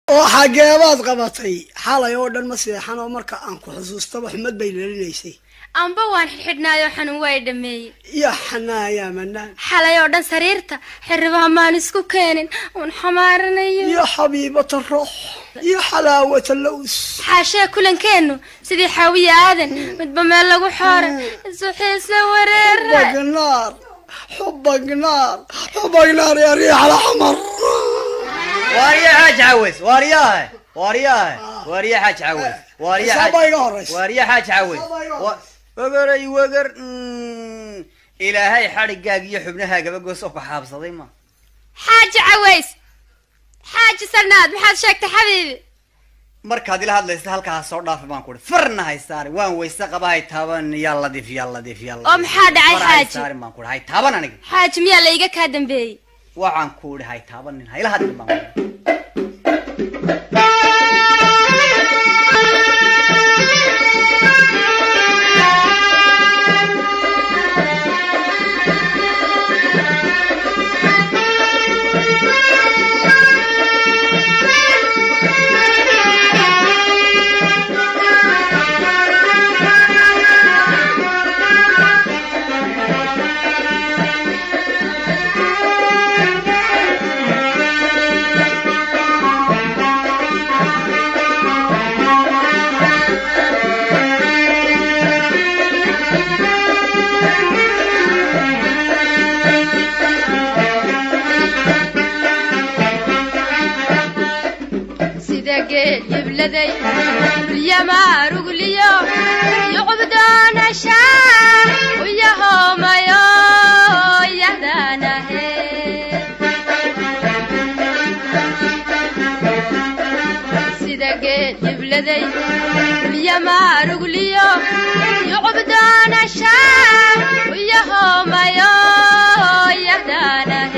وحاجات قبطي حالا يودن مسيحنا ومركا أنكو حسوس طبع حمد بيلرينيسي أنبا وان حدنا يا حنواي دمي يا حنا يا منان حالا يودن سريرتا حربها ما نسكو كانن ونحمارنا يا حبيبة الروح يا حلاوة اللوز حاشا كلن كانوا سيدي حاوية آذن متبمال لغو حارة الزحيس لورير حبك نار حبك نار حبك نار يا ريح الحمر واريا حاج عوز وارياه واريا حاج عوز واريا حاج عوز وقر وقر إلهي حرقاق يحبنها قبل قصوك حابصة ما حاج عويس حاج سرناد محاد شاكت حبيبي markaad ila hadlaysa halka soo dhaaf baan ku farna hay saari waan weysa qabaay taaban yalla dif oo maxaa dhacay xaaji saari baan ku hay taaban aniga xaaji miya la iga ka dambeeyay waxaan ku dhahay taaban hay la hadlin baan يبلدي يا ما رجليو يعبدون الشام وياهم يا دانا سيدك يبلدي يا ما رجليو يعبدون الشام وياهم يا دانا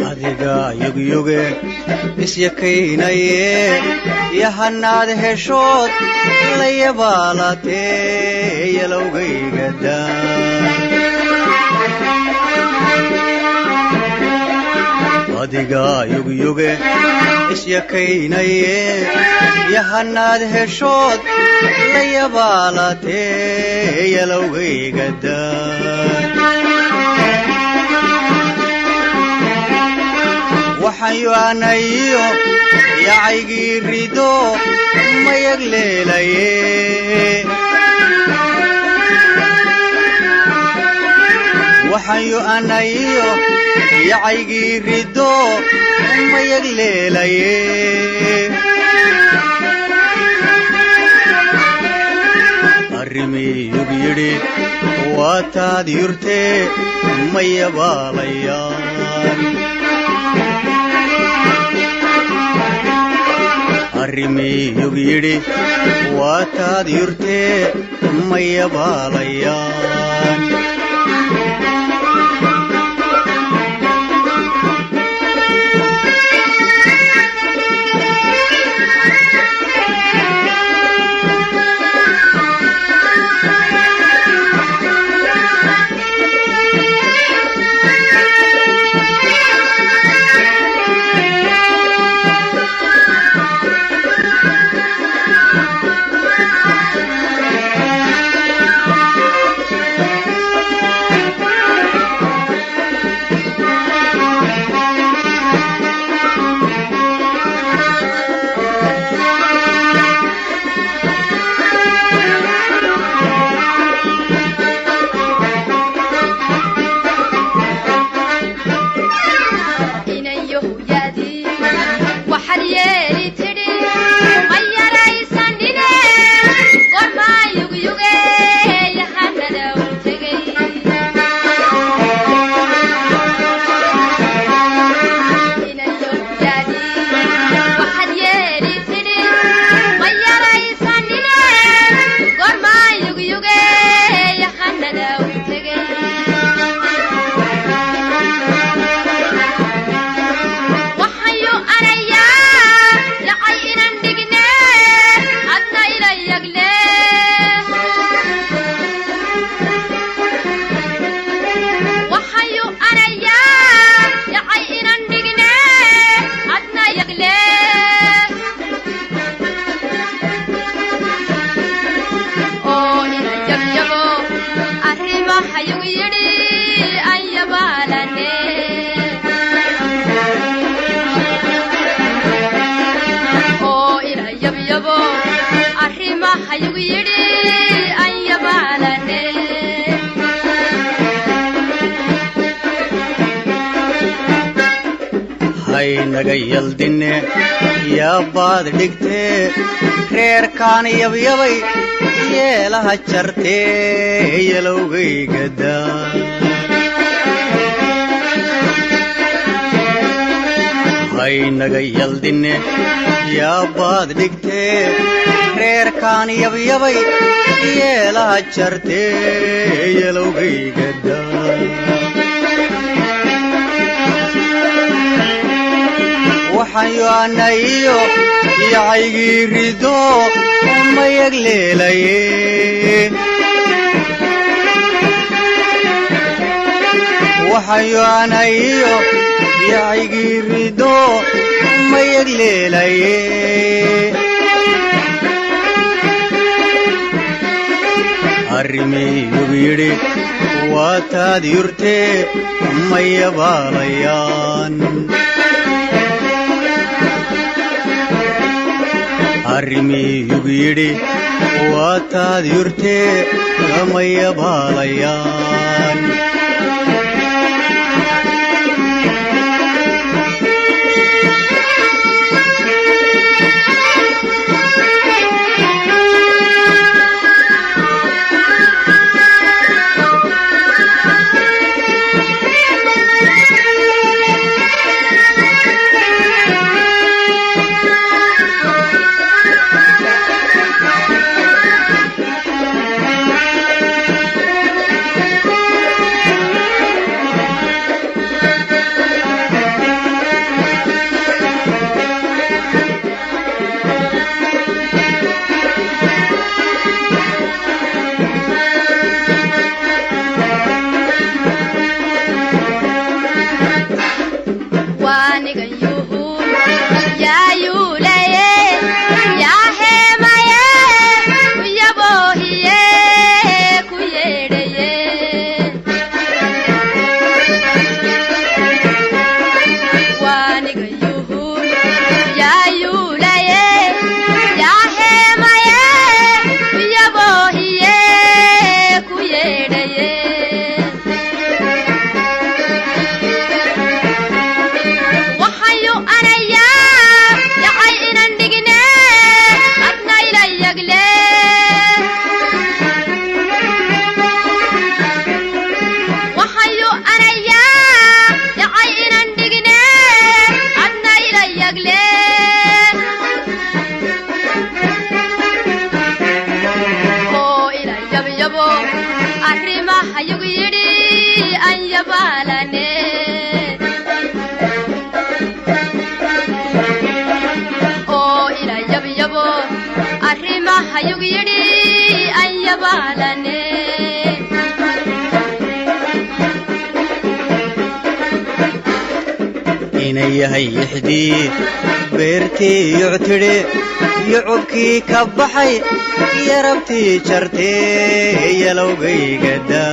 adiga yugyuge isyakaynaye yahanaad heshood la yabaalatee yalowgayga daan adiga yugyuge isyakaynaye yahanaad heshood la yabaalatee yalowgayga daan waxaanayo yacaygii rido mayag leelaye waxaanayo yacaygii rido mayag leelaye arrimiyug yidhi waa taad yurtee mayabaalayaan arrimiyug yidhi waa taad yurtee mayabaalayaan haynaga yaldine yaabaad dhigtee reerkaan yabyabay yeelaha jartee yalowgaygada haynaga yaldine yaabaad dhigtee reerkaan yabyabay yeelaha jartee yalowgaygada waxaan yoanayo yacaygii rido mayag leelaye waxaan yoanayo yacaygii rido mayag leelaye arrimiyug yidhi waa taad yurtee mayabaalayaan arrimiyug yidhi waa taad yurtee mayabaalayaan inayahay ixdii beertii yuctidhe yucubkii ka baxay yarabtii jartee yalowgaygada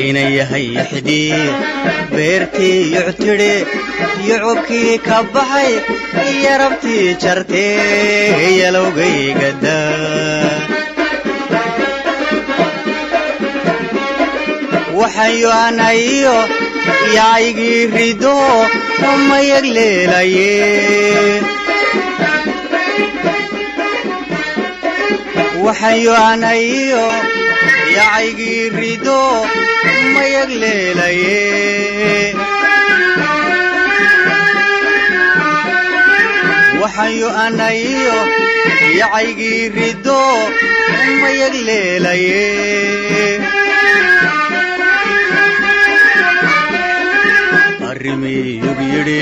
inayahay ixdii beertii yuctidhe yucubkii ka baxay yarabtii jartee yalowgaygada waxaan yoanayo yacaygii rido mayag leelaye waxaan yoanayo yacaygii rido mayag leelaye waxaan yoanayo yacaygii rido mayag leelaye arrimiyug yidhi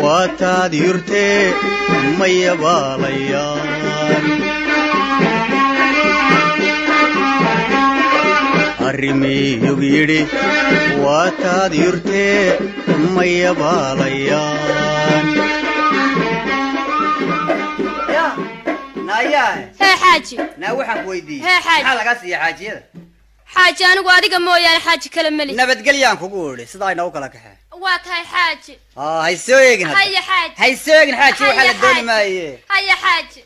waa taad yurtee mayabaalayaan arrimiyug yidhi waa taad yurtee mayabaalayaan hee xaaji naa waxaan ku weydiiyey hee xaaji maxaa lagaa siiya xaajiyada xaaji anigu adiga mooyaane xaaji kale meli nabadgelyaan kugu idhi sidaa inoo kala kaxee waa tahay xaaji hay soo eegin haya xaaji hay soo eegin xaaji waxaa la dooni maaye haya xaaji